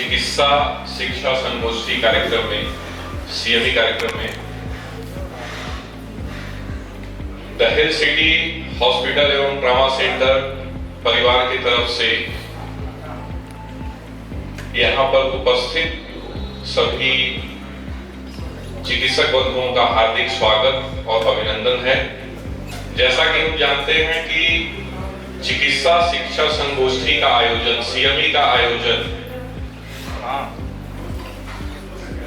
चिकित्सा शिक्षा संगोष्ठी कार्यक्रम में, सीएमई कार्यक्रम में द हिल सिटी हॉस्पिटल एवं ट्रॉमा सेंटर परिवार की तरफ से यहाँ पर उपस्थित सभी चिकित्सक बंधुओं का हार्दिक स्वागत और अभिनंदन है। जैसा कि हम जानते हैं कि चिकित्सा शिक्षा संगोष्ठी का आयोजन, सीएमई का आयोजन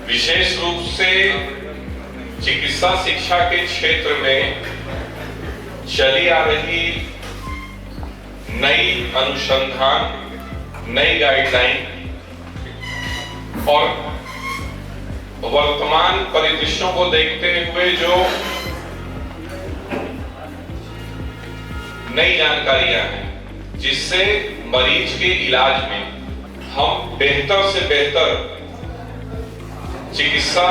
विशेष रूप से चिकित्सा शिक्षा के क्षेत्र में चली आ रही नई अनुसंधान, नई गाइडलाइन और वर्तमान परिदृश्यों को देखते हुए जो नई जानकारियां हैं, जिससे मरीज के इलाज में हम बेहतर से बेहतर चिकित्सा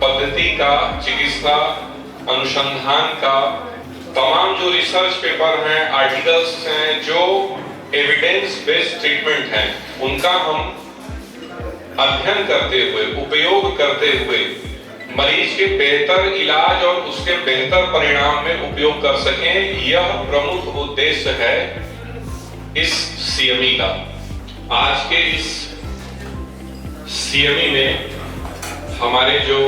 पद्धति का, चिकित्सा अनुसंधान का तमाम जो रिसर्च पेपर हैं, आर्टिकल्स हैं, जो एविडेंस बेस्ड ट्रीटमेंट हैं, उनका हम अध्ययन करते हुए, उपयोग करते हुए मरीज के बेहतर इलाज और उसके बेहतर परिणाम में उपयोग कर सकें, यह प्रमुख उद्देश्य है इस सीएमई का। आज के इस सीएमई में हमारे जो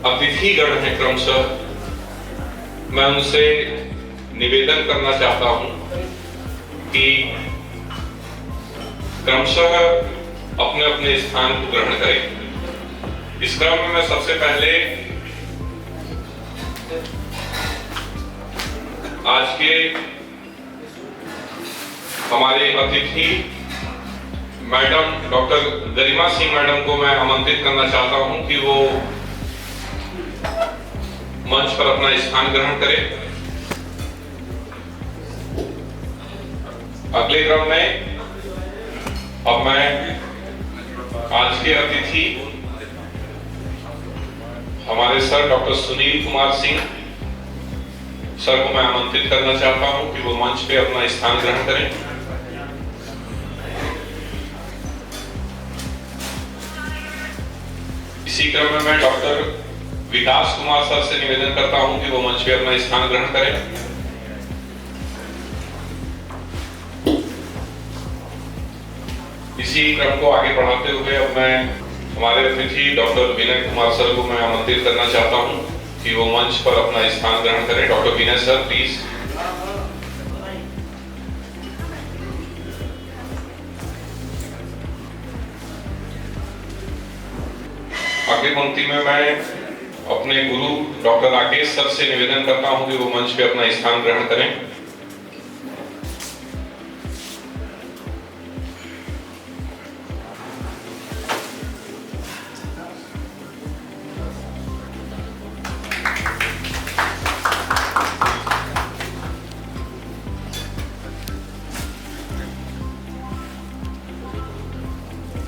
अतिथिगण हैं, क्रमशः मैं उनसे निवेदन करना चाहता हूं कि क्रमशः अपने अपने स्थान को ग्रहण करें। इस क्रम में मैं सबसे पहले आज के हमारे अतिथि madam doctor Garima Singh madam को मैं आमंत्रित करना चाहता हूं कि वो मंच पर अपना स्थान ग्रहण करें। अगले क्रम में अब मैं आज के अतिथि हमारे sir doctor Sunil Kumar Singh sir को मैं आमंत्रित करना चाहता हूं कि वो मंच पे अपना स्थान ग्रहण करें। इसी क्रम में मैं डॉक्टर विकास कुमार सर से निवेदन करता हूं कि वो मंच पे अपना स्थान ग्रहण करें। इसी क्रम को आगे बढ़ाते हुए अब मैं हमारे अतिथि डॉक्टर विनय कुमार सर को मैं आमंत्रित करना चाहता हूं कि वो मंच पर अपना स्थान ग्रहण करें। Doctor Vinay sir please. अगली पंक्ति में मैं अपने गुरु डॉक्टर राकेश सर से निवेदन करता हूं कि वो मंच पे अपना स्थान ग्रहण करें।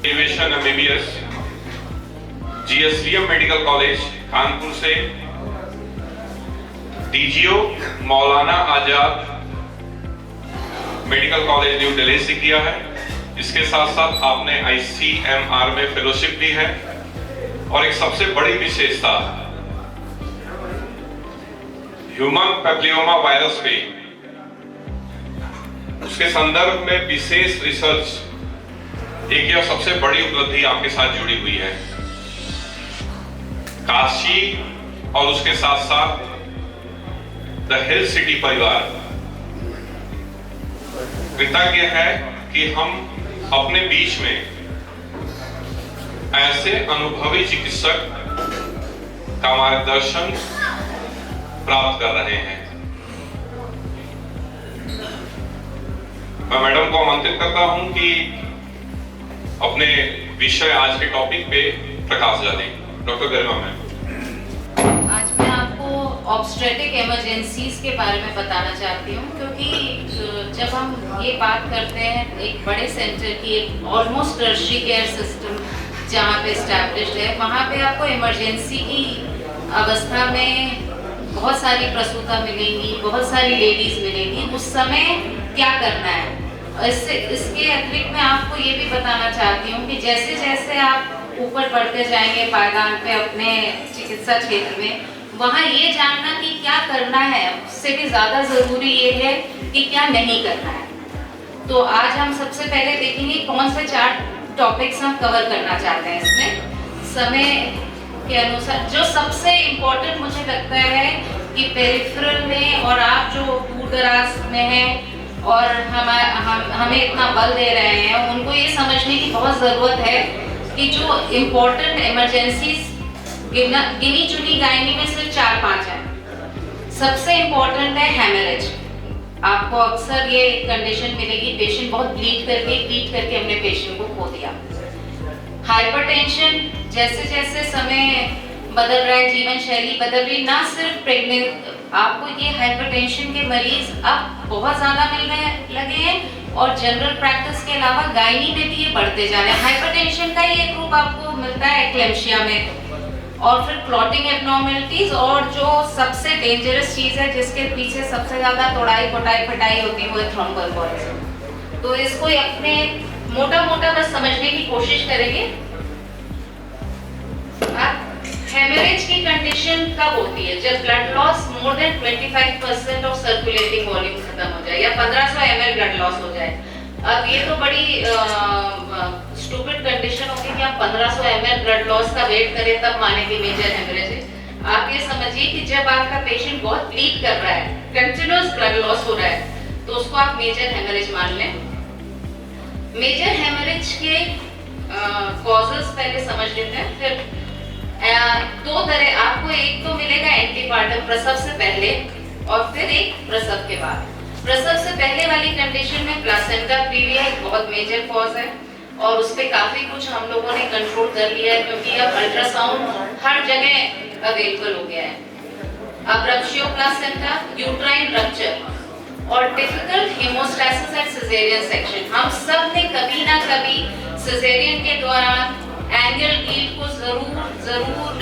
Aviation MBBS GSVM medical college Kanpur से DGO Maulana Azad medical college new Delhi से किया है। इसके साथ साथ आपने आईसीएमआर में फेलोशिप ली है और एक सबसे बड़ी विशेषता ह्यूमन पैपिलोमा वायरस पे उसके संदर्भ में विशेष रिसर्च, एक यह सबसे बड़ी उपलब्धि आपके साथ जुड़ी हुई है। काशी और उसके साथ साथ द हिल सिटी परिवार कृतज्ञ है कि हम अपने बीच में ऐसे अनुभवी चिकित्सक का मार्गदर्शन प्राप्त कर रहे हैं। मैं मैडम को आमंत्रित करता हूं कि अपने विषय आज के टॉपिक पे प्रकाश डालें। डॉक्टर गरिमा मैम। आज मैं आपको ऑब्स्टेट्रिक इमरजेंसीज के बारे में बताना चाहती हूँ, क्योंकि जब हम ये बात करते हैं एक बड़े सेंटर की, ऑलमोस्ट टर्शरी केयर सिस्टम जहाँ पे एस्टैब्लिश्ड है, वहाँ पे आपको इमरजेंसी की अवस्था में बहुत सारी प्रसूता मिलेंगी, बहुत सारी लेडीज मिलेंगी। उस समय क्या करना है, इसके अतिरिक्त मैं आपको ये भी बताना चाहती हूँ कि जैसे जैसे आप ऊपर बढ़ते जाएंगे पायदान पे अपने चिकित्सा क्षेत्र में, वहाँ ये जानना कि क्या करना है उससे भी ज़्यादा ज़रूरी ये है कि क्या नहीं करना है। तो आज हम सबसे पहले देखेंगे कौन से 4 टॉपिक्स हम कवर करना चाहते हैं इसमें समय के अनुसार। जो सबसे इम्पोर्टेंट मुझे लगता है कि पेरिफेरल में, और आप जो दूर दराज में हैं और हमें इतना बल दे रहे हैं, उनको ये समझने की बहुत ज़रूरत है कि जो इम्पोर्टेंट इमरजेंसीज गिनी चुनी गायनी में सिर्फ 4-5 हैं। सबसे इम्पोर्टेंट है हेमरेज। आपको अक्सर ये कंडीशन मिलेगी, पेशेंट बहुत ब्लीड करके हमने पेशेंट को खो दिया। हाइपरटेंशन, जैसे जैसे समय बदल रहा है, जीवन शैली बदल रही, ना सिर्फ प्रेग्नेंट, आपको ये हाइपरटेंशन के मरीज अब बहुत ज़्यादा मिलने लगे हैं और जनरल प्रैक्टिस के अलावा गायनी में भी ये बढ़ते जा रहे हैं। हाइपरटेंशन का ही एक ग्रुप आपको मिलता है एक्लेम्शिया में, और फिर क्लॉटिंग एब्नॉर्मलिटीज, और जो सबसे डेंजरस चीज़ है जिसके पीछे सबसे ज़्यादा तोड़ाई फटाई होती है वो है थ्रोम्बोएम्बोलिज्म। तो इसको अपने मोटा बस समझने की कोशिश करेंगे। हेमरेज की कंडीशन कब होती है? जब blood loss more than 25% of circulating volume खत्म हो जाए या 1500 ml ब्लड लॉस हो जाए। अब ये तो बड़ी स्टूपिड कंडीशन होगी कि आप 1500 ml ब्लड लॉस का वेट करें तब माने कि मेजर हेमरेज है। आप ये समझिए कि जब आपका पेशेंट बहुत ब्लीड कर रहा है, कंटिन्यूअस ब्लड लॉस हो रहा है, तो उसको आप मेजर हेमरेज मान लें। मेजर हेमरेज के कॉजेस पहले समझ लेते हैं। फिर 2 तरह आपको, एक तो मिलेगा एंटीपार्टम प्रसव से पहले और फिर एक प्रसव के बाद। प्रसव से पहले वाली कंडीशन में प्लासेंटा प्रीविया एक बहुत मेजर कॉज है और उस पे काफी कुछ हम लोगों ने कंट्रोल कर लिया है क्योंकि अब अल्ट्रासाउंड हर जगह अवेलेबल हो गया है। अब रप्शियो प्लासेंटा, यूट्राइन रप्चर और डिफिकल्ट हेमोस्टैसिस एंड सिजेरियन सेक्शन। हम सब ने कभी ना कभी सिजेरियन के दौरान एंगल लीड को जरूर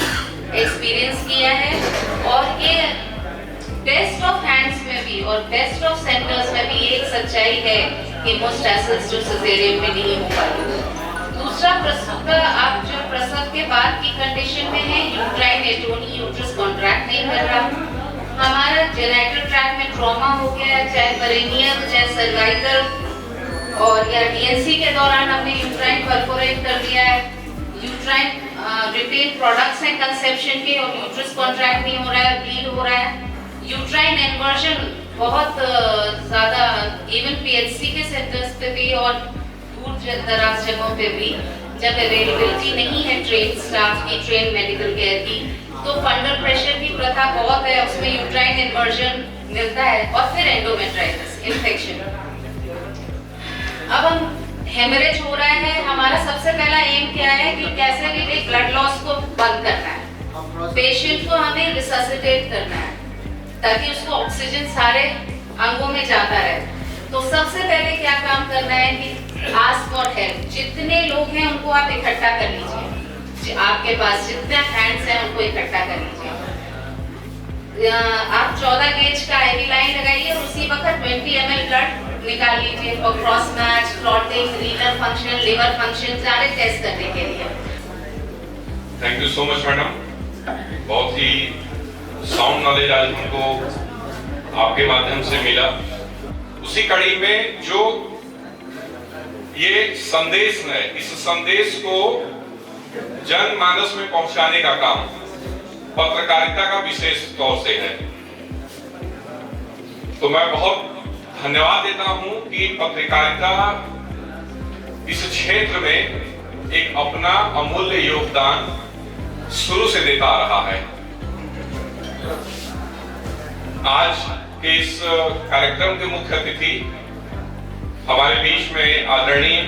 एक्सपीरियंस किया है और ये बेस्ट ऑफ हैंड्स में भी और बेस्ट ऑफ सेंटर्स में भी एक सच्चाई है कि हेमोस्टैसिस जो सिजेरियन में नहीं हो पाती। दूसरा प्रसव का, आप जो प्रसव के बाद की कंडीशन में है यूट्राइन एटोनी, यूट्रस कॉन्ट्रैक्ट नहीं कर रहा, हमारा जेनेटल ट्रैक्ट में ट्रॉमा हो गया, चाहे पेरिनियल चाहे सर्वाइकल, और या डीएनसी के दौरान हमने यूट्राइन परफोरेट कर दिया है, यूट्राइन रिटेन प्रोडक्ट्स हैं कंसेप्शन के और यूट्रस कॉन्ट्रैक्ट नहीं हो रहा है, ब्लीड हो रहा है। यूट्राइन इन्वर्जन बहुत ज़्यादा इवन पीएचसी के सेंटर्स पे भी और दूर दराज जगहों पे भी जब अवेलेबिलिटी नहीं है ट्रेन स्टाफ की, ट्रेन मेडिकल केयर की, तो फंडल प्रेशर की प्रथा बहुत है, उसमें यूट्राइन इन्वर्जन मिलता है और फिर एंडोमेट्राइटिस इन्फेक्शन। अब हम हेमरेज हो रहा है, हमारा सबसे पहला एम क्या है कि कैसे भी ब्लड लॉस को बंद करना है, पेशेंट को हमें रिससिटेट करना है ताकि उसको ऑक्सीजन सारे अंगों में जाता रहे। तो सबसे पहले क्या काम करना है कि आस्क फॉर हेल्प। जितने लोग हैं उनको आप इकट्ठा कर लीजिए, आपके पास जितने हैंड्स हैं उनको इकट्ठा कर लीजिए। आप 14 गेज का आईवी लाइन लगाइए और उसी वक्त 20 ml ब्लड निकाल लीजिए और cross match, clotting, renal function, liver function सारे टेस्ट करने के लिए। Thank you so much madam, बहुत ही साउंड नॉलेज आज हमको आपके माध्यम से मिला। उसी कड़ी में जो ये संदेश है, इस संदेश को जनमानस में पहुंचाने का काम पत्रकारिता का विशेष तौर से है। तो मैं बहुत धन्यवाद देता हूं कि पत्रकारिता इस क्षेत्र में एक अपना अमूल्य योगदान शुरू से देता आ रहा है। आज के इस कार्यक्रम के मुख्य अतिथि हमारे बीच में आदरणीय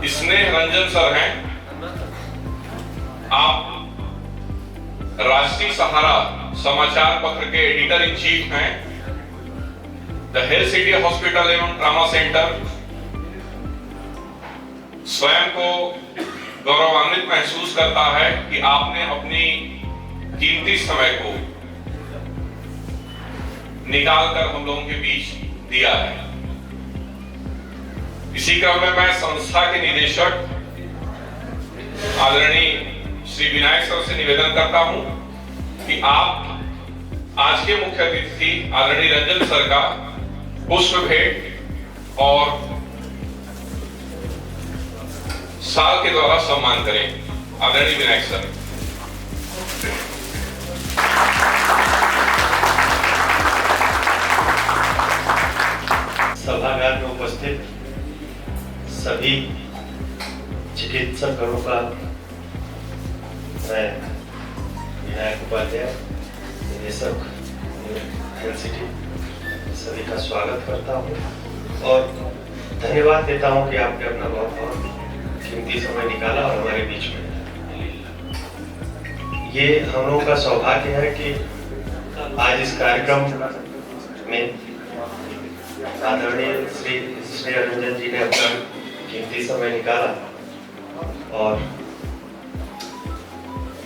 स्नेह रंजन सर हैं। आप राष्ट्रीय सहारा समाचार पत्र के एडिटर इन चीफ हैं। द हेल्थ सिटी हॉस्पिटल एवं ट्रॉमा सेंटर स्वयं को गौरवान्वित महसूस करता है कि आपने अपनी कीमती समय को निकालकर हम लोगों के बीच दिया है। इसी क्रम में मैं संस्था के निदेशक आदरणीय श्री विनायक सर से निवेदन करता हूं कि आप आज के मुख्य अतिथि आदरणीय रंजन सर का पुष्प भेंट और साल के द्वारा सम्मान करें। आदरणीय विनायक सर। सभागार में उपस्थित सभी चिकित्सकों का मैं विनायक उपाध्याय निदेशक हेल्थ सिटी सभी का स्वागत करता हूं और धन्यवाद देता हूं कि आपने अपना बहुत कीमती समय निकाला और हमारे बीच में। ये हम लोगों का सौभाग्य है कि आज इस कार्यक्रम में आदरणीय श्री रंजन जी ने अपना कीमती समय निकाला और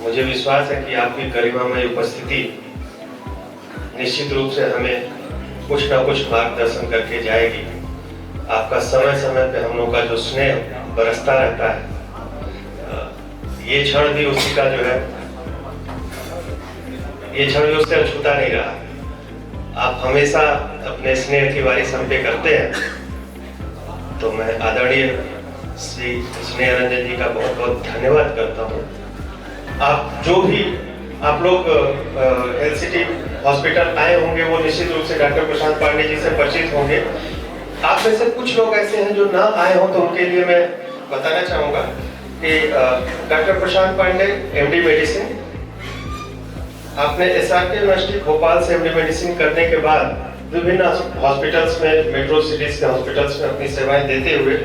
मुझे विश्वास है कि आपकी गरिमामय उपस्थिति निश्चित रूप से हमें कुछ ना कुछ मार्गदर्शन करके जाएगी। आपका समय समय पे हम लोग का जो स्नेह बरसता रहता है, ये क्षण भी उसी का जो है, ये क्षण भी उससे अछूता नहीं रहा। आप हमेशा अपने स्नेह की वारिश हम पे करते हैं, तो मैं आदरणीय श्री स्नेह रंजन जी का बहुत बहुत धन्यवाद करता हूँ। आप जो भी आप लोग हेल्थ सिटी हॉस्पिटल आए होंगे वो निश्चित रूप से डॉक्टर प्रशांत पांडे जी से परिचित होंगे। आप में से कुछ लोग ऐसे हैं जो ना आए हो, तो उनके लिए मैं बताना चाहूँगा कि डॉक्टर प्रशांत पांडे MD मेडिसिन, आपने SRK यूनिवर्सिटी भोपाल से MD मेडिसिन करने के बाद विभिन्न हॉस्पिटल्स में, मेट्रो सिटीज के हॉस्पिटल्स में अपनी सेवाएं देते हुए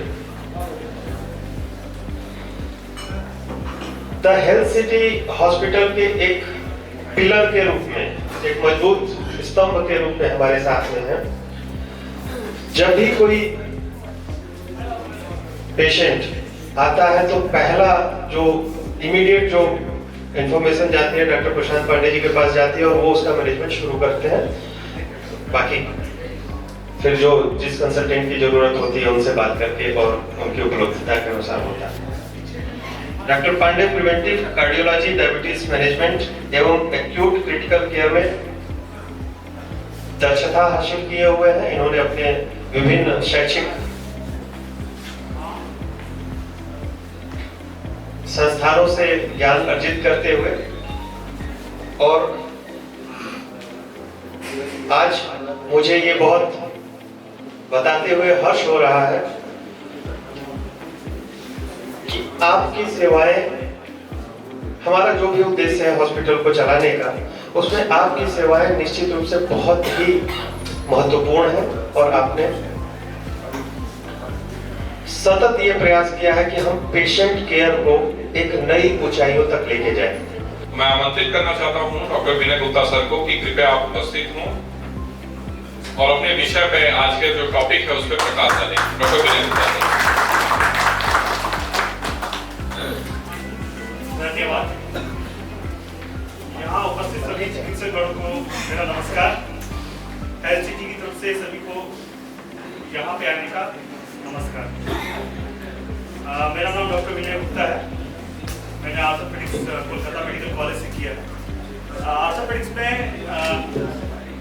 द हेल्थ सिटी हॉस्पिटल के एक पिलर के रूप में, एक मजबूत स्तंभ के रूप में हमारे साथ में है। जब भी कोई पेशेंट आता है तो पहला जो इमीडिएट जो इंफॉर्मेशन जाती है डॉक्टर प्रशांत पांडे जी के पास जाती है और वो उसका मैनेजमेंट शुरू करते हैं। बाकी फिर जो जिस कंसल्टेंट की जरूरत होती है उनसे बात करके और उनकी उपलब्धता के अनुसार होता है। Doctor Pande preventive cardiology, diabetes management एवं एक्यूट क्रिटिकल केयर में दक्षता हासिल किए हुए हैं। इन्होंने अपने विभिन्न शैक्षिक संस्थानों से ज्ञान अर्जित करते हुए और आज मुझे ये बहुत बताते हुए हर्ष हो रहा है कि आपकी सेवाएं, हमारा जो भी उद्देश्य है हॉस्पिटल को चलाने का, उसमें आपकी सेवाएं निश्चित रूप से बहुत ही महत्वपूर्ण है और आपने सतत ये प्रयास किया है कि हम पेशेंट केयर को एक नई ऊंचाइयों तक लेके जाएं। मैं आमंत्रित करना चाहता हूं डॉक्टर विनय गुप्ता सर को कि कृपया आप उपस्थित हों और अपने विषय पे, आज के जो टॉपिक है उस पर प्रकाश डालें। डॉक्टर विनय गुप्ता सर। धन्यवाद। यहाँ उपस्थित सभी चिकित्सकगणों को मेरा नमस्कार। हेल्थ सिटी की तरफ से सभी को यहाँ पे आने का नमस्कार। मेरा नाम डॉक्टर विनय गुप्ता है। मैंने ऑर्थोपेडिक्स कोलकाता मेडिकल कॉलेज से किया है। ऑर्थोपेडिक्स में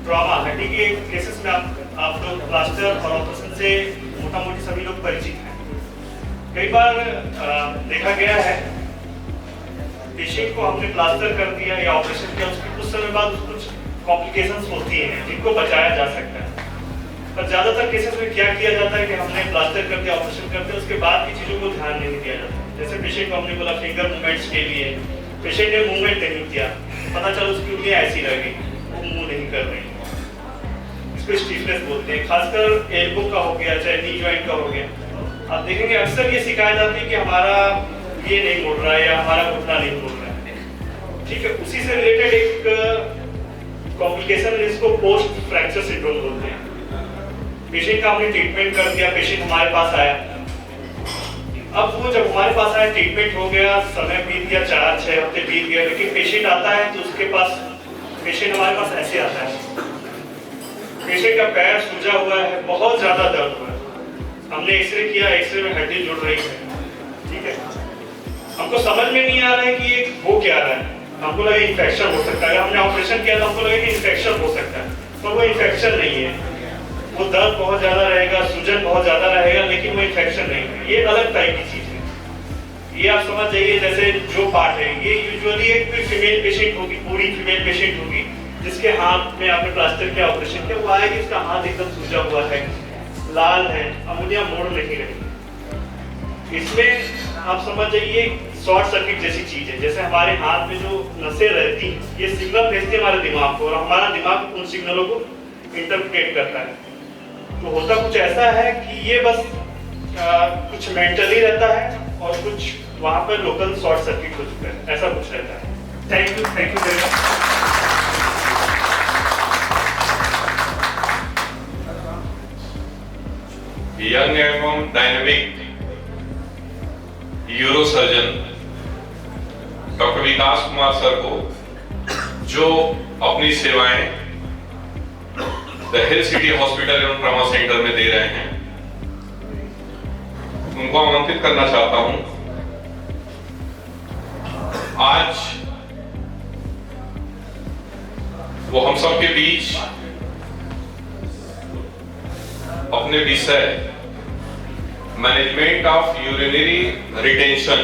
ट्रॉमा, हड्डी के केसेस में आप लोग प्लास्टर और ऑपरेशन से मोटा मोटी सभी लोग परिचित हैं। कई बार देखा गया है पेशेंट को हमने प्लास्टर कर दिया या ऑपरेशन किया, उसके कुछ समय बाद कुछ कॉम्प्लिकेशंस होती हैं जिनको बचाया जा सकता है। पर ज्यादातर केसेस में क्या किया जाता है कि हमने प्लास्टर कर दिया, ऑपरेशन कर दिया, उसके बाद की चीजों को ध्यान नहीं दिया जाता। जैसे पेशेंट को हमने बोला फिंगर मूवमेंट्स के लिए, पेशेंट ने मूवमेंट नहीं किया, पता चला उसकी उंगलियां ऐसी रह गई, वो मूव नहीं कर रही, इसको स्टिफनेस बोलते हैं। खासकर एल्बो का हो गया, चाहे नी जॉइंट का हो गया, आप देखेंगे अक्सर ये शिकायत आती है कि हमारा ये नहीं मुड़ रहा है या हमारा घुटना नहीं मुड़ रहा है। ठीक है, उसी से रिलेटेड एक कॉम्प्लिकेशन है जिसको पोस्ट फ्रैक्चर सिंड्रोम बोलते हैं। पेशेंट का हमने ट्रीटमेंट कर दिया, पेशेंट हमारे पास आया, अब वो जब हमारे पास आया, ट्रीटमेंट हो गया, समय बीत गया, 4-6 हफ्ते बीत गए, लेकिन पेशेंट आता है तो उसके पास, पेशेंट हमारे पास ऐसे आता है, पेशेंट का पैर सूजा हुआ है, बहुत ज्यादा दर्द हुआ है, हमने एक्सरे किया, एक्सरे में हड्डी जुड़ रही है, ठीक है। हमको समझ में नहीं आ रहा है कि ये हो क्या रहा है। हमको लगा इन्फेक्शन हो सकता है, हमने ऑपरेशन किया तो हमको लगा कि इन्फेक्शन हो सकता है, पर वो इन्फेक्शन नहीं है। वो दर्द बहुत ज़्यादा रहेगा, सूजन बहुत ज़्यादा रहेगा, लेकिन वो इन्फेक्शन नहीं है। ये अलग टाइप की चीज़ है। ये आप समझ जाइए, जैसे जो पार्ट है ये यूजुअली एक फीमेल पेशेंट होगी, पूरी फीमेल पेशेंट होगी, जिसके हाथ में आपने प्लास्टर किया, ऑपरेशन किया, वो आएगी, इसका हाथ एकदम सूजा हुआ है, लाल है, अमोनिया मोड़ नहीं रही। इसमें आप समझ जाइए शॉर्ट सर्किट जैसी चीज है। जैसे हमारे हाथ में जो नसें रहती हैं, ये सिग्नल भेजती है हमारे दिमाग को, और हमारा दिमाग उन सिग्नलों को इंटरप्रेट करता है। तो होता कुछ ऐसा है कि ये बस कुछ मेंटली रहता है और कुछ वहाँ पर लोकल शॉर्ट सर्किट हो चुका है, ऐसा कुछ रहता है। Thank you very much. Young एवं डायनेमिक यूरोसर्जन डॉक्टर विकास कुमार सर को, जो अपनी सेवाएं द हिल सिटी हॉस्पिटल एवं ट्रॉमा सेंटर में दे रहे हैं, उनको आमंत्रित करना चाहता हूं। आज वो हम सबके बीच अपने विषय मैनेजमेंट ऑफ यूरिनरी रिटेंशन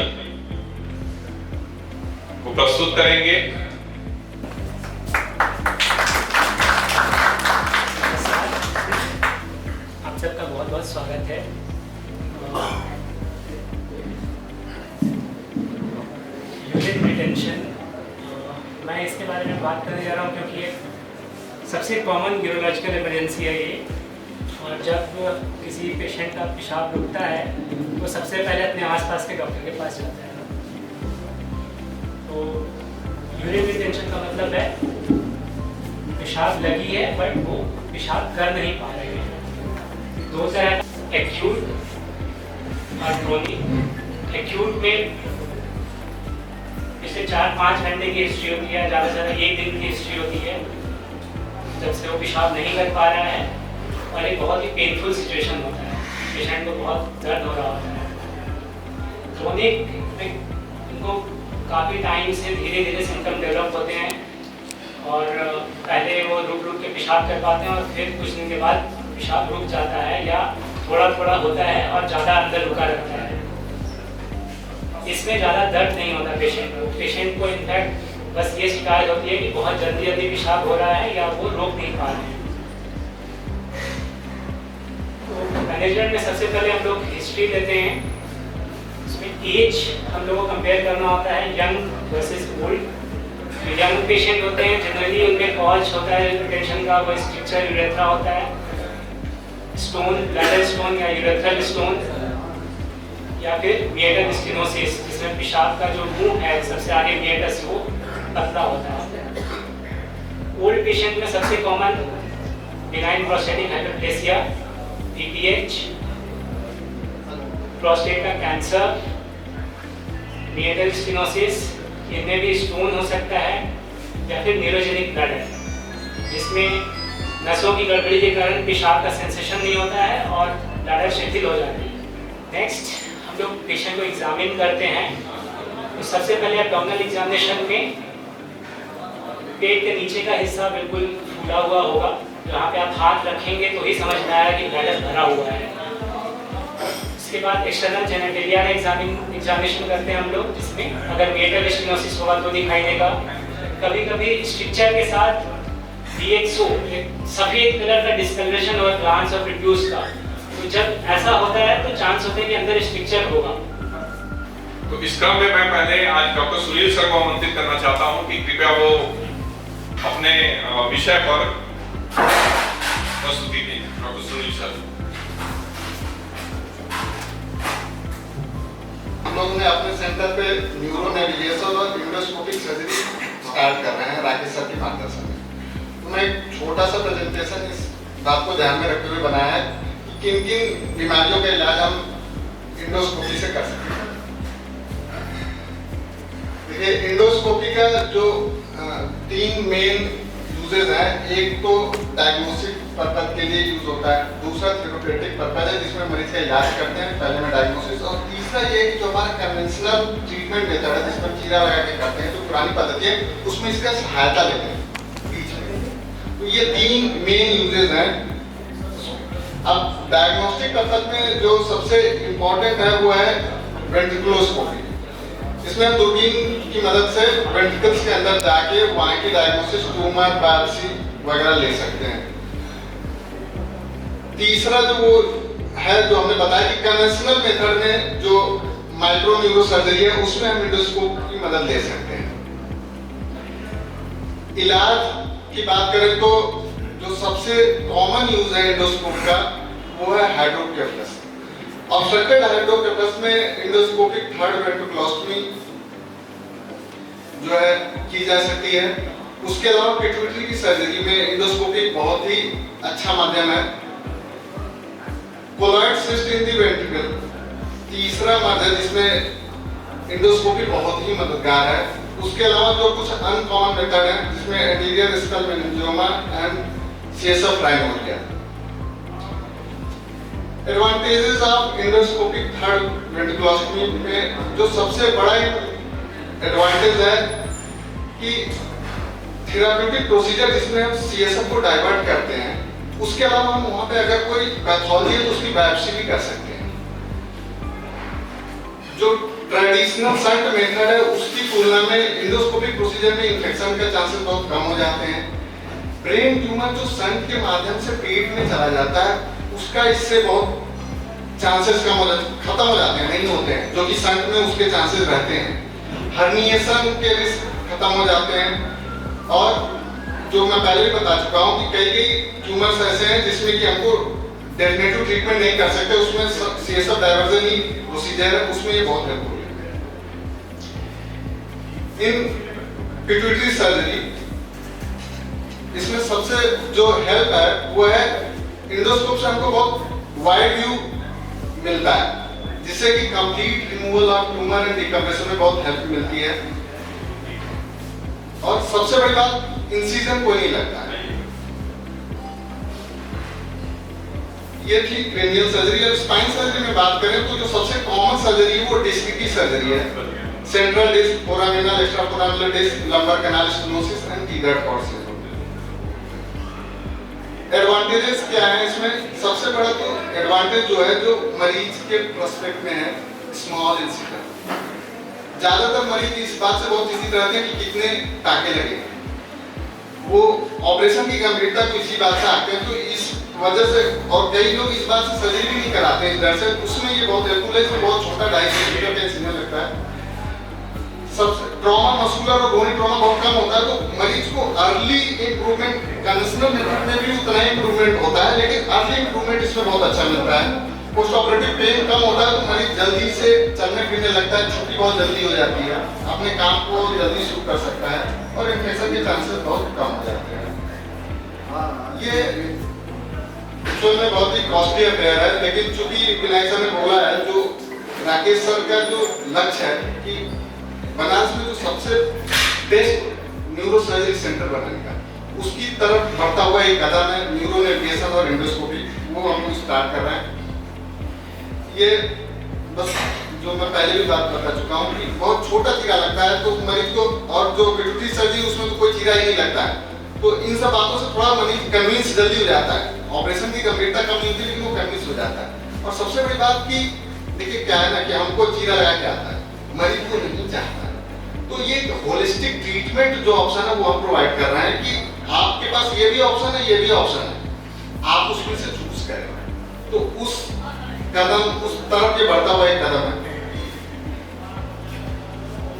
को प्रस्तुत करेंगे। आप सबका बहुत बहुत स्वागत है। यूरिन रिटेंशन, मैं इसके बारे में बात करने जा रहा हूँ क्योंकि एक सबसे कॉमन यूरोलॉजिकल इमरजेंसी है ये। और जब किसी पेशेंट का पेशाब रुकता है तो सबसे पहले अपने आसपास के डॉक्टर के पास जाता है। तो यूरिन रिटेंशन का मतलब है पेशाब लगी है बट वो पेशाब कर नहीं पा रहे हैं। दो तरह, एक्यूट और क्रोनिक। एक्यूट में जैसे 4-5 घंटे की हिस्ट्री होती है, ज़्यादा से ज़्यादा 1 दिन की हिस्ट्री होती है जब से वो पेशाब नहीं कर पा रहा है, और एक बहुत ही पेनफुल सिचुएशन होता है, पेशेंट को बहुत दर्द हो रहा होता है। क्रोनिक में उनको काफ़ी टाइम से धीरे धीरे सिम्टम डेवलप होते हैं और पहले वो रुक रुक के पेशाब कर पाते हैं और फिर कुछ दिन के बाद पेशाब रुक जाता है या थोड़ा थोड़ा होता है और ज़्यादा अंदर रुका रहता है। इसमें ज़्यादा दर्द नहीं होता पेशेंट को इनफैक्ट बस ये शिकायत होती है कि बहुत जल्दी जल्दी पेशाब हो रहा है या वो रोक नहीं पा रहे हैं। मैनेजमेंट में सबसे पहले हम लोग हिस्ट्री लेते हैं, उसमें एज हम लोग को कंपेयर करना होता है young versus old. Young patient होते हैं जनरली उनमें कॉज होता है रिटेंशन का, वो स्ट्रक्चर यूरेथ्रा होता है, स्टोन, ब्लैडर स्टोन या यूरेथ्रल स्टोन, या फिर मिएटल स्टेनोसिस जिसमें पेशाब का जो मुंह है सबसे आगे मिएटस वो पतला होता है। ओल्ड पेशेंट में सबसे common benign prostatic hyperplasia, BPH, prostate का कैंसर, मिएटल स्टेनोसिस, इनमें भी स्टोन हो सकता है, या फिर न्यूरोजेनिक ब्लैडर जिसमें नसों की गड़बड़ी के कारण पेशाब का सेंसेशन नहीं होता है और ब्लैडर शिथिल हो जाती है। नेक्स्ट हम लोग पेशेंट को एग्जामिन करते हैं। तो सबसे पहले एब्डोमिनल एग्जामिनेशन में पेट के नीचे का हिस्सा बिल्कुल फूला हुआ होगा, जहाँ पे आप हाथ रखेंगे तो ही समझ में आएगा कि ब्लैडर भरा हुआ है। इसके बाद एक्सटर्नल जेनिटलिया एग्जामिनेशन करते हैं हम लोग, जिसमें अगर मिएटल स्टेनोसिस होगा तो दिखाई देगा। कभी कभी स्ट्रक्चर के साथ DXO सफेद कलर का डिस्कलरेशन और ग्लांस ऑफ रिड्यूस का, तो जब ऐसा होता है तो चांस होते हैं कि अंदर स्ट्रक्चर होगा। तो इस क्रम में मैं पहले आज डॉक्टर सुनील सर को आमंत्रित करना चाहता हूं कि कृपया वो अपने विषय पर प्रस्तुति दें। Doctor Sunil sir. हम लोग ने अपने सेंटर पे न्यूरो नेविगेशन और इंडोस्कोपिक सर्जरी स्टार्ट कर रहे हैं राकेश सर के मार्गदर्शन में। तो मैं एक छोटा सा प्रेजेंटेशन इस बात को ध्यान में रखते हुए बनाया है कि किन किन बीमारियों का इलाज हम इंडोस्कोपी से कर सकते हैं। देखिए, इंडोस्कोपी का जो 3 मेन यूजेज हैं। एक तो डायग्नोस्टिक पर्पज के लिए यूज होता है, दूसरा थेरेप्यूटिक पर्पज है जिसमें मरीज का इलाज करते हैं पहले में डायग्नोसिस, और तीसरा ये है कि जो हमारा कन्वेंशनल ट्रीटमेंट मेथड है जिसमें चीरा लगा के करते हैं, जो पुरानी पद्धति है उसमें इसका सहायता लेते हैं बीच में। तो ये 3 मेन यूजेस हैं। अब डायग्नोस्टिक पर्पज में जो सबसे इम्पोर्टेंट है वो है वेंट्रिकुलोस्कोपी। इसमें हम दूरबीन की मदद से वेंट्रिकल्स के अंदर जाके वहाँ की डायग्नोसिस, ट्यूमर, बायोप्सी वगैरह ले सकते हैं। तीसरा जो वो है जो हमने बताया कि कन्वेंशनल मेथड में जो माइक्रो न्यूरो सर्जरी है उसमें हम एंडोस्कोप की मदद ले सकते हैं। इलाज की बात करें तो जो सबसे कॉमन यूज है एंडोस्कोप का वो है हाइड्रोकेफलस। ऑब्स्ट्रक्टेड हाइड्रोकेफलस में एंडोस्कोपिक थर्ड वेंट्रिकुलोस्टमी जो है की जा सकती है। उसके अलावा पिट्यूटरी की सर्जरी में एंडोस्कोपी बहुत ही अच्छा माध्यम है। Colloid cyst in the ventricle तीसरा माध्यम जिसमें एंडोस्कोपी बहुत ही मददगार है। उसके अलावा जो कुछ अनकॉमन मेथड है जिसमें anterior skull meningioma and CSF rhinorrhoea. Advantages of endoscopic third ventriculostomy में जो सबसे बड़ा एडवांटेज है कि थेराप्यूटिक प्रोसीजर जिसमें हम सीएसएफ को डाइवर्ट करते हैं, उसके अलावा हम वहां पे अगर कोई पैथोलॉजी है तो उसकी बायोप्सी भी कर सकते हैं। जो ट्रेडिशनल शंट मेथड है उसकी तुलना में एंडोस्कोपिक प्रोसीजर में इंफेक्शन के चांसेस बहुत कम हो जाते हैं। ब्रेन ट्यूमर जो शंट के माध्यम से पेट में चला जाता है उसका इससे बहुत चांसेस खत्म हो जाते हैं, नहीं होते हैं, जो कि शंट में उसके चांसेस रहते हैं। हर्निएशन के रिस्क खत्म हो जाते हैं। और जो मैं पहले भी बता चुका हूं कि कई ट्यूमर्स ऐसे हैं जिसमें कि हमको डेफिनेटिव ट्रीटमेंट नहीं कर सकते, उसमें सीएसएफ डाइवर्जन ही प्रोसीजर है, उसमें ये बहुत हेल्पफुल है। इन पिट्यूटरी सर्जरी इसमें सबसे जो हेल्प है वो है एंडोस्कोप से हमको बहुत वाइड व्यू मिलता है जिससे कि complete removal of tumour and decompression में बहुत हेल्प मिलती है। और सबसे बड़ी बात इंसिजन कोई नहीं लगता है। ये थी क्रेनियल सर्जरी। और स्पाइन सर्जरी में बात करें तो जो सबसे कॉमन सर्जरी है वो डिस्क की सर्जरी है। Central disc, foraminal, extraforaminal disc, lumbar canal stenosis and टीगर कॉर्ड सिंड्रोम। एडवांटेजेस क्या है इसमें? सबसे बड़ा तो एडवांटेज जो है जो मरीज के प्रोस्पेक्ट में है, स्मॉल इंसिजन। ज्यादातर मरीज इस बात से बहुत चिंतित रहते हैं कि कितने टाके लगे, वो ऑपरेशन की गंभीरता को इसी बात से आते हैं। तो इस वजह से और कई लोग इस बात से सर्जरी भी नहीं कराते हैं डर से, उसमें ये बहुत हेल्पफुल है। इसमें बहुत छोटा 2.5 सेंटीमीटर का इंसिजन लगता है। सब ट्रॉमा मस्कुलर और बोनी ट्रॉमा बहुत कम होता है, तो मरीज को अर्ली इंप्रूवमेंट कन्वेंशनल मेथड में भी उतना ही इंप्रूवमेंट होता है, लेकिन अर्ली इंप्रूवमेंट इसमें बहुत अच्छा मिलता है। पोस्ट ऑपरेटिव पेन कम होता है तो मरीज जल्दी से चलने फिरने लगता है, छुट्टी बहुत जल्दी हो जाती है, अपने काम को जल्दी शुरू कर सकता है और इन्फेक्शन के चांसेस बहुत कम हो जाते हैं। ये एक्चुअल में बहुत ही कॉस्टली अफेयर है, लेकिन चूंकि विनायक सर ने बोला है, जो राकेश सर का जो लक्ष्य है कि बनारस में जो सबसे बेस्ट न्यूरो सर्जरी सेंटर बनाने का, उसकी तरफ बढ़ता हुआ एक कदम है न्यूरो नेविगेशन और एंडोस्कोपी, वो हम लोग स्टार्ट कर रहे हैं। ये बस जो मैं पहले भी बात बता चुका हूँ कि बहुत छोटा चीरा लगता है तो मरीज को, और जो पिट्यूटरी सर्जरी उसमें तो कोई चीरा ही नहीं लगता है, तो इन सब बातों से थोड़ा मरीज कन्विंस जल्दी हो जाता है। ऑपरेशन की गंभीरता कम नहीं होती लेकिन वो कन्विंस हो जाता है। और सबसे बड़ी बात कि देखिए क्या है ना कि हमको चीरा लगा के आता है, मरीज को नहीं चाहता है। तो ये होलिस्टिक ट्रीटमेंट जो ऑप्शन है वो हम प्रोवाइड कर रहे हैं कि आपके पास ये भी ऑप्शन है, ये भी ऑप्शन है, आप उसमें से चूज करें। तो उस कदम, उस तरफ ये बढ़ता हुआ एक कदम है।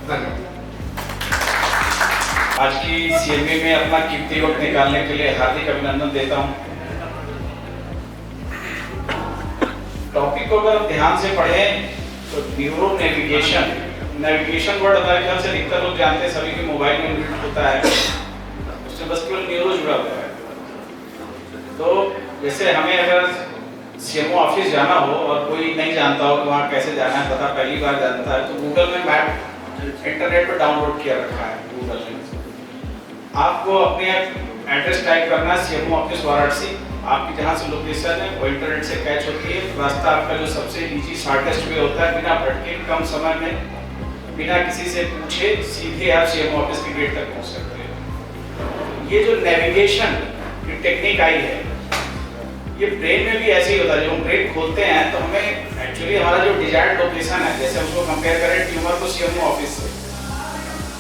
धन्यवाद। आज की सीएमए में अपना कीमती वक्त निकालने के लिए हार्दिक अभिनंदन देता हूं। टॉपिक को अगर ध्यान से पढ़ें तो न्यूरो नेविगेशन, नेविगेशन वर्ड हमारे ख्याल से अधिकतर लोग जानते हैं, सभी के मोबाइल में यूज होता है, उससे बस केवल न्यूरो जुड़ा हुआ है। तो जैसे हमें अगर सीएमओ ऑफिस जाना हो और कोई नहीं जानता हो कि वहाँ कैसे जाना है, पता पहली बार जानता है, तो गूगल में मैप इंटरनेट पर डाउनलोड किया रखा है। गूगल ने आपको अपने एड्रेस टाइप करना है CMO ऑफिस वाराणसी। आपकी जहाँ से लोकेशन है वो इंटरनेट से कैच होती है। रास्ता आपका जो सबसे इजी शॉर्टेस्ट वे होता है, बिना भटके कम समय में बिना किसी से पूछे सीधे आप CMO ऑफिस के गेट तक पहुँच सकते हैं। ये जो नेविगेशन की टेक्निक आई है, ये ब्रेन में भी ऐसे ही होता है। जब हम ब्रेन खोलते हैं तो हमें एक्चुअली हमारा जो डिजायर्ड लोकेशन है, जैसे उसको कंपेयर करें ट्यूमर को CMO ऑफिस से,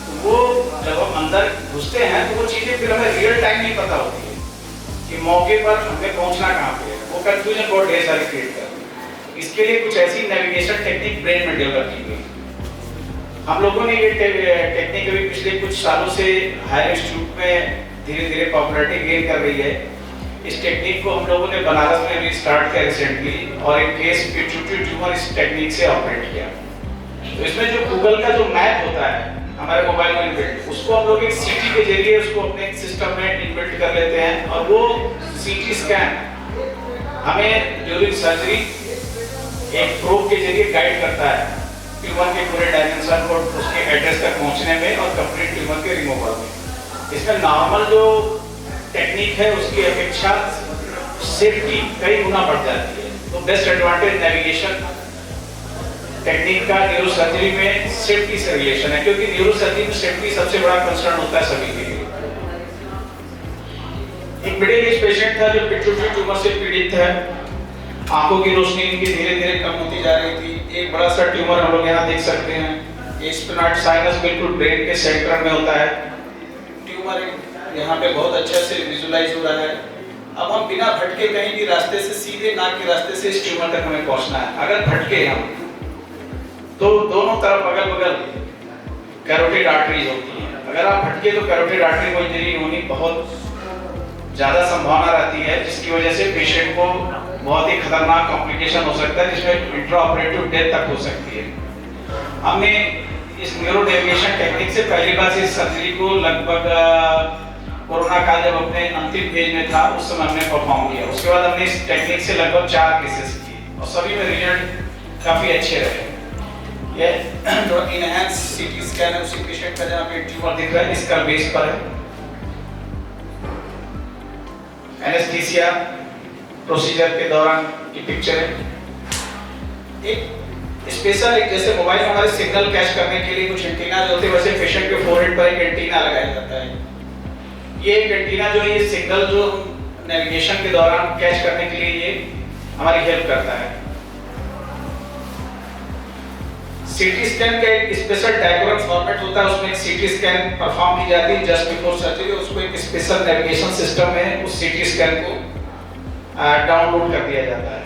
तो वो जब हम अंदर घुसते हैं तो वो चीज़ें फिर हमें रियल टाइम नहीं पता होती है कि मौके पर हमें पहुंचना कहाँ पे है। वो कंफ्यूजन बहुत ढेर सारी क्रिएट करती है। इसके लिए कुछ ऐसी नेविगेशन टेक्निक ब्रेन में डेवलप की गई। हम लोगों ने ये टेक्निक अभी पिछले कुछ सालों से हायर इंस्टीट्यूट में धीरे धीरे पॉपुलैरिटी गेन कर रही है। इस टेक्निक को हम लोगों ने बनारस में भी स्टार्ट किया रिसेंटली, और एक केस पिट्यूटरी ट्यूमर इस टेक्निक से ऑपरेट किया। तो इसमें जो गूगल का जो मैप होता है हमारे मोबाइल में इनबिल्ट, उसको हम लोग एक CT के जरिए उसको अपने सिस्टम में इनबिल्ट कर लेते हैं, और वो CT स्कैन हमें ड्यूरिंग सर्जरी एक प्रोब के जरिए गाइड करता है ट्यूमर के पूरे डायमेंशन और उसके एड्रेस तक पहुंचने में और कंप्लीट ट्यूमर के रिमूवल में। इसमें नॉर्मल जो टेक्निक है उसकी अपेक्षा सेफ्टी कई गुना बढ़ जाती है। तो बेस्ट एडवांटेज नेविगेशन टेक्निक का न्यूरो सर्जरी में सेफ्टी से रिलेशन है, क्योंकि न्यूरो सर्जरी में सेफ्टी सबसे बड़ा कंसर्न होता है सभी के लिए। एक मिडिल एज पेशेंट था जो पिट्यूटरी ट्यूमर से पीड़ित है। आंखों की रोशनी इनकी धीरे धीरे कम होती जा रही थी। एक बड़ा सा ट्यूमर हम लोग यहाँ देख सकते हैं। ये स्फेनॉइड साइनस बिल्कुल ब्रेन के सेंटर में होता है। ट्यूमर यहाँ पे बहुत अच्छे से विजुलाइज हो रहा है। अब हम बिना भटके कहीं भी रास्ते से सीधे नाक के रास्ते से इस ट्यूमर तक हमें पहुँचना है। अगर भटके हम तो दोनों तरफ अगल बगल कैरोटिड आर्टरीज होती हैं। अगर आप भटके तो कैरोटिड आर्टरी को इंजरी होने बहुत ज़्यादा संभावना रहती है, जिसकी वजह से पेशेंट को बहुत ही खतरनाक कॉम्प्लिकेशन हो सकता है, जिसमें इंट्रा ऑपरेटिव डेथ तक हो सकती है। हमने इस न्यूरो नेविगेशन टेक्निक से पहली बार इस सर्जरी को लगभग कोरोना काल जब अपने अंतिम फेज में था उस समय हमने परफॉर्म किया। उसके बाद हमने इस टेक्निक से लगभग 4 केसेस किए और सभी में रिजल्ट काफ़ी अच्छे रहे। ये जो इनहैंस CT स्कैन है उसी पेशेंट का जहाँ पे ट्यूमर दिख रहा है इसका बेस पर है। एनेस्थीसिया प्रोसीजर के दौरान की पिक्चर है। एक स्पेशल एक जैसे मोबाइल में हमारे सिग्नल कैच करने के लिए कुछ एंटीना जो होते हैं, वैसे पेशेंट के फोरहेड पर एक एंटीना लगाया जाता है। ये एक एंटीना जो है ये सिग्नल जो नेविगेशन के दौरान कैच करने के लिए ये हमारी हेल्प करता है। CT स्कैन का एक स्पेशल डायग्राम फॉर्मेट होता है, उसमें एक CT स्कैन परफॉर्म की जाती है जस्ट बिफोर सर्जरी। उसको एक स्पेशल नेविगेशन सिस्टम में उस CT स्कैन को डाउनलोड कर दिया जाता है।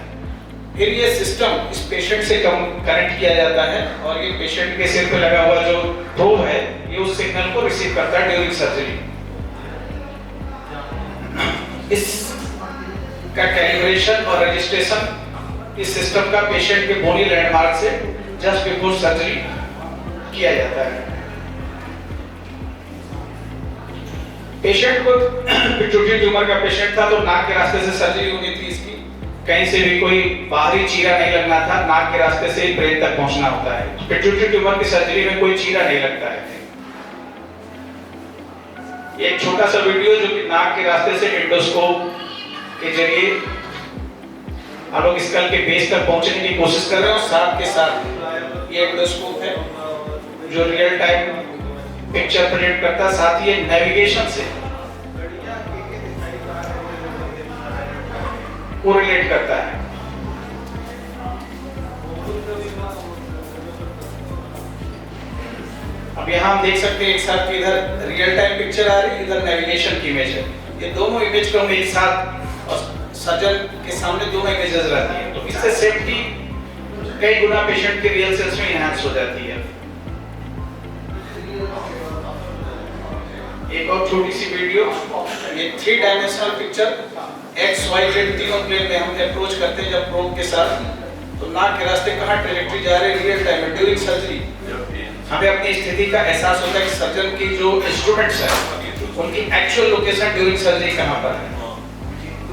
फिर ये सिस्टम इस पेशेंट से कनेक्ट किया जाता है और ये पेशेंट के सिर पे लगा हुआ जो प्रोब है ये उस सिग्नल को रिसीव करता है ड्यूरिंग सर्जरी। इस का कैलिब्रेशन और रजिस्ट्रेशन इस सिस्टम का पेशेंट के बोनी लैंडमार्क से जस्ट बिफोर सर्जरी किया जाता है। पेशेंट को पिट्यूटरी ट्यूमर का पेशेंट था तो नाक के रास्ते से सर्जरी होनी थी इसकी। कहीं से भी कोई बाहरी चीरा नहीं लगना था, नाक के रास्ते से ही ब्रेन तक पहुंचना होता है। पिट्यूटरी ट्यूमर की सर्जरी में कोई चीरा नहीं लगता है। एक छोटा सा वीडियो जो कि नाक के रास्ते से एंडोस्कोप के जरिए आप लोग स्कल के बेस तक पहुंचने की कोशिश कर रहे हो। साथ के साथ ये एंडोस्कोप है जो रियल टाइम पिक्चर प्रिंट करता है, साथ ही नेविगेशन से कोरिलेट करता है। अब यहाँ हम देख सकते हैं एक साथ कि इधर रियल टाइम पिक्चर आ रही है, इधर नेविगेशन की इमेज है। ये दोनों इमेज को हम एक साथ और सर्जन के सामने दोनों इमेजेस रहती है, तो इससे सेफ्टी कई गुना पेशेंट के रियल सेल्स में एनहांस हो जाती है। एक और छोटी सी वीडियो, ये 3 dimensional picture X Y Z तीनों प्लेन में हम अप्रोच करते हैं जब प्रोब के साथ, तो नाक के रास्ते कहाँ ट्रेजेक्टरी जा रही है रियल टाइम में ड्यूरिंग सर्जरी हमें अपनी स्थिति का एहसास होता है कि सर्जन की जो इंस्ट्रूमेंट्स हैं उनकी एक्चुअल लोकेशन ड्यूरिंग सर्जरी कहाँ पर है।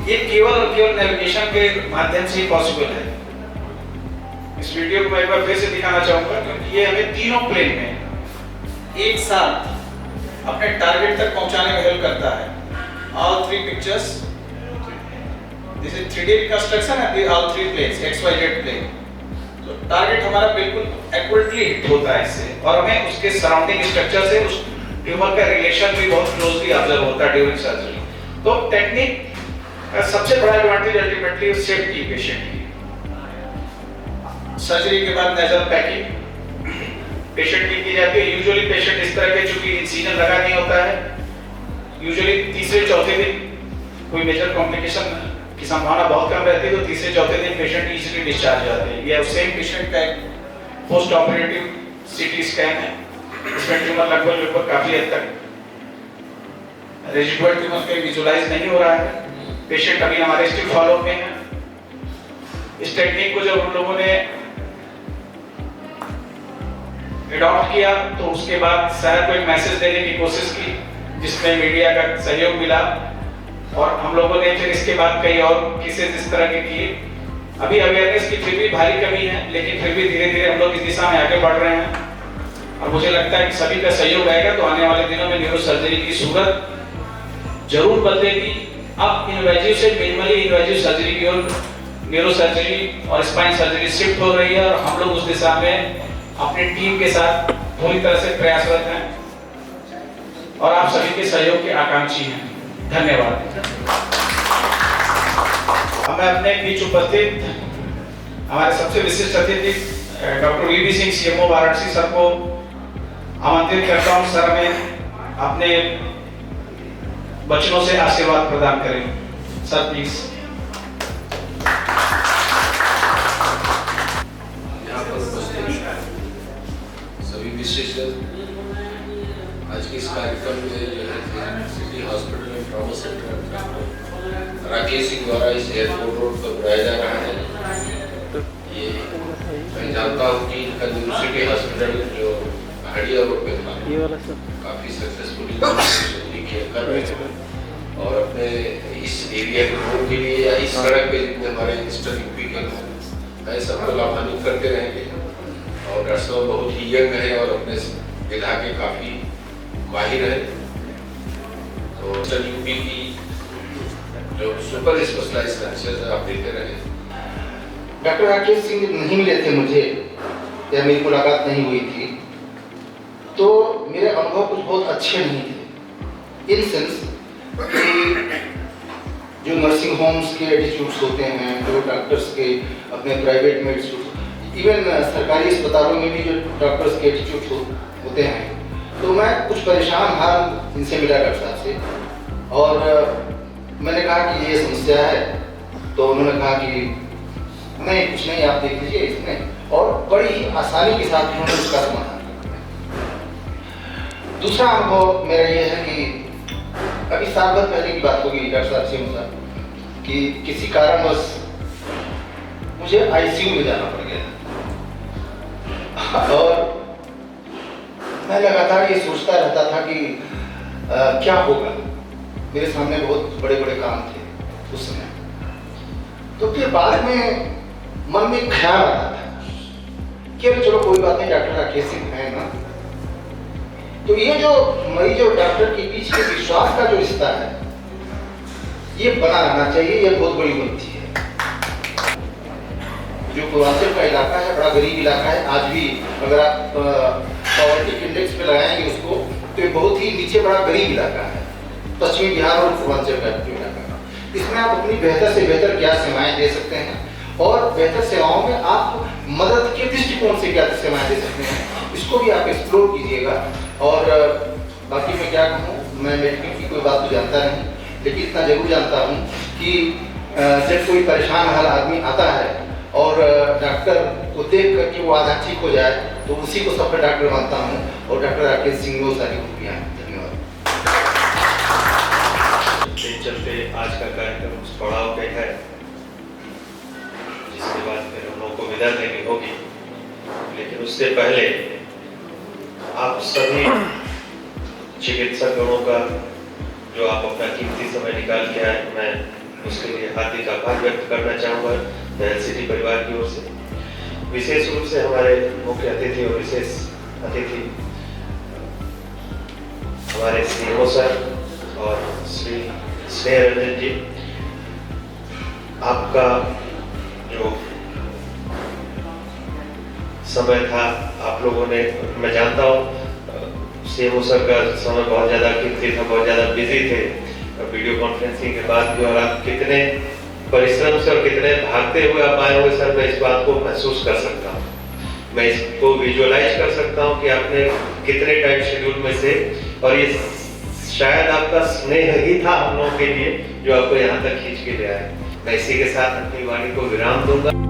ये केवल और केवल नेविगेशन के माध्यम से ही पॉसिबल है। इस वीडियो को मैं एक बार फिर से दिखाना चाहूंगा क्योंकि ये हमें तीनों प्लेन में एक साथ अपने टारगेट तक पहुंचाने में हेल्प करता है। all three pictures. This is 3D reconstruction and all three planes, XYZ plane. तो टारगेट हमारा बिल्कुल एक्यूरेटली हिट होता है इससे, और हमें उसके सराउंडिंग स्ट्रक्चर से उस ट्यूमर का रिलेशन भी बहुत क्लोजली ऑब्जर्व होता है ड्यूरिंग सर्जरी। तो टेक्निक का सबसे बड़ा एडवांटेज अल्टीमेटली सेफ्टी पेशेंट की। सर्जरी के बाद नेजल पैकिंग पेशेंट की जाती है। यूजुअली पेशेंट इस तरह के, चूंकि इंसिजन लगा नहीं होता है, यूजुअली तीसरे चौथे दिन कोई मेजर कॉम्प्लिकेशन की संभावना बहुत कम रहती है, तो तीसरे चौथे दिन पेशेंट इजीली डिस्चार्ज हो जाते हैं। यह सेम पेशेंट का एक पोस्ट ऑपरेटिव सीटी स्कैन है। इसमें ट्यूमर लगभग काफी हद तक रेजिडुअल ट्यूमर के विजुअलाइज नहीं हो रहा है। पेशेंट अभी हमारे स्टिल फॉलोअप में है। इस टेक्निक को जब हम लोगों ने एडॉप्ट किया तो उसके बाद शहर को एक मैसेज देने की कोशिश की, जिसमें मीडिया का सहयोग मिला, और हम लोगों ने फिर इसके बाद कई और केसेस इस तरह के किए। अभी अवेयरनेस की फिर भी भारी कमी है, लेकिन फिर भी धीरे धीरे हम लोग इस दिशा में आगे बढ़ रहे हैं, और मुझे लगता है कि सभी का सहयोग रहेगा तो आने वाले दिनों में न्यूरो सर्जरी की सूरत जरूर बदलेगी। अब इनवेजिव से मिनिमली इनवेजिव सर्जरी की ओर न्यूरो सर्जरी और स्पाइन सर्जरी शिफ्ट हो रही है, और हम लोग उस दिशा में अपनी टीम के साथ पूरी तरह से प्रयासरत हैं, और आप सभी के सहयोग के आकांक्षी हैं। धन्यवाद। मैं अपने बीच उपस्थित हमारे सबसे विशिष्ट अतिथि डॉक्टर वीबी सिंह सीएमओ वाराणसी सर को आमंत्रित करता हूं। सर हमें अपने बच्चों से आशीर्वाद प्रदान करें। Sir please. यहाँ पर उपस्थित सभी विशिष्ट आज के इस कार्यक्रम में जो है city hospital and trauma centre Rakesh Singh द्वारा इस एयरपोर्ट रोड पर बुलाया जा रहा है। ये मैं जानता हूँ कि इनका यूनिवर्सिटी हॉस्पिटल जो पहाड़िया रोड पे था काफ़ी सक्सेसफुली कर रहे हैं, और अपने इस एरिया के लोगों के लिए या इस सड़क पे जितने हमारे ईस्टर्न यूपी के लोग हैं सबको लाभान्वित करते रहेंगे। और डॉक्टर साहब बहुत ही यंग है और अपने विधा के काफ़ी माहिर है, तो ईस्टर्न यूपी की जो सुपर स्पेशलाइज्ड सर्विसेज आप देते रहे। डॉक्टर राकेश सिंह नहीं मिले थे मुझे, या मेरी मुलाकात नहीं हुई थी, तो मेरे अनुभव कुछ बहुत अच्छे नहीं थे। इन सेंस कि जो नर्सिंग होम्स के एटीट्यूड्स होते हैं, जो डॉक्टर्स के अपने प्राइवेट में एटीट्यूड्स, इवन सरकारी अस्पतालों में भी जो डॉक्टर्स के एटीट्यूड होते हैं, तो मैं कुछ परेशान हाल इनसे मिला डॉक्टर साहब से, और मैंने कहा कि ये समस्या है, तो उन्होंने कहा कि नहीं कुछ नहीं, आप देख लीजिए इसमें, और बड़ी ही आसानी के साथ उन्होंने उसका समाधान किया। दूसरा अनुभव मेरा ये है कि अभी साल भर पहले की बात होगी डॉक्टर साहब से मुझे कि किसी कारणवश मुझे आईसीयू में जाना पड़ गया, और मैं लगातार ये सोचता रहता था कि क्या होगा। मेरे सामने बहुत बड़े बड़े काम थे उस समय, तो फिर बाद में मन में ख्याल आता था कि चलो कोई बात नहीं, डॉक्टर राकेश सिंह है ना, तो ये जो मरीज और डॉक्टर के बीच के विश्वास का जो रिश्ता है ये बना रहना चाहिए। ये बहुत बड़ी उपलब्धि है। जो पूर्वांचल का इलाका है बड़ा गरीब इलाका है, आज भी अगर आप पॉवर्टी इंडेक्स पे लगाएंगे उसको तो ये बहुत ही नीचे बड़ा गरीब इलाका है, पश्चिमी बिहार और पूर्वांचल का इलाका। इसमें आप अपनी बेहतर से बेहतर क्या सेवाएं दे सकते हैं, और बेहतर सेवाओं में आप मदद के दृष्टिकोण से क्या सेवाएं दे सकते हैं, इसको भी आप एक्सप्लोर कीजिएगा। और बाकी मैं क्या कहूँ, मैं मेडिकल की कोई बात तो जानता नहीं, लेकिन इतना जरूर जानता हूँ कि जब कोई परेशान हाल आदमी आता है और डॉक्टर को देख करके वो आधा ठीक हो जाए, तो उसी को सफल डॉक्टर मानता हूँ, और डॉक्टर राकेश सिंह में वो सारी खूबियाँ हैं। धन्यवाद। चलते आज का कार्यक्रम उस पड़ाव पे है जिसके बाद फिर हम लोगों को विदा देनी होगी, लेकिन उससे पहले आप सभी चिकित्सक गणों का जो आप अपना कीमती समय निकाल के आए, मैं उसके लिए हार्दिक आभार व्यक्त करना चाहूँगा एलसीटी परिवार की ओर से। विशेष रूप से हमारे मुख्य अतिथि और विशेष अतिथि हमारे सीएमओ सर और श्री स्नेह रंजन जी, आपका जो समय था, आप लोगों ने, मैं जानता हूँ सीएमओ सर का समय बहुत ज़्यादा कीमती था, बहुत ज़्यादा बिजी थे वीडियो कॉन्फ्रेंसिंग के बाद भी, और आप कितने परिश्रम से और कितने भागते हुए आप आए हुए सर, मैं इस बात को महसूस कर सकता हूँ, मैं इसको विजुअलाइज कर सकता हूँ कि आपने कितने टाइट शेड्यूल में से, और ये शायद आपका स्नेह ही था हम लोगों के लिए जो आपको यहाँ तक खींच के ले आए। मैं इसी के साथ अपनी वाणी को विराम दूंगा।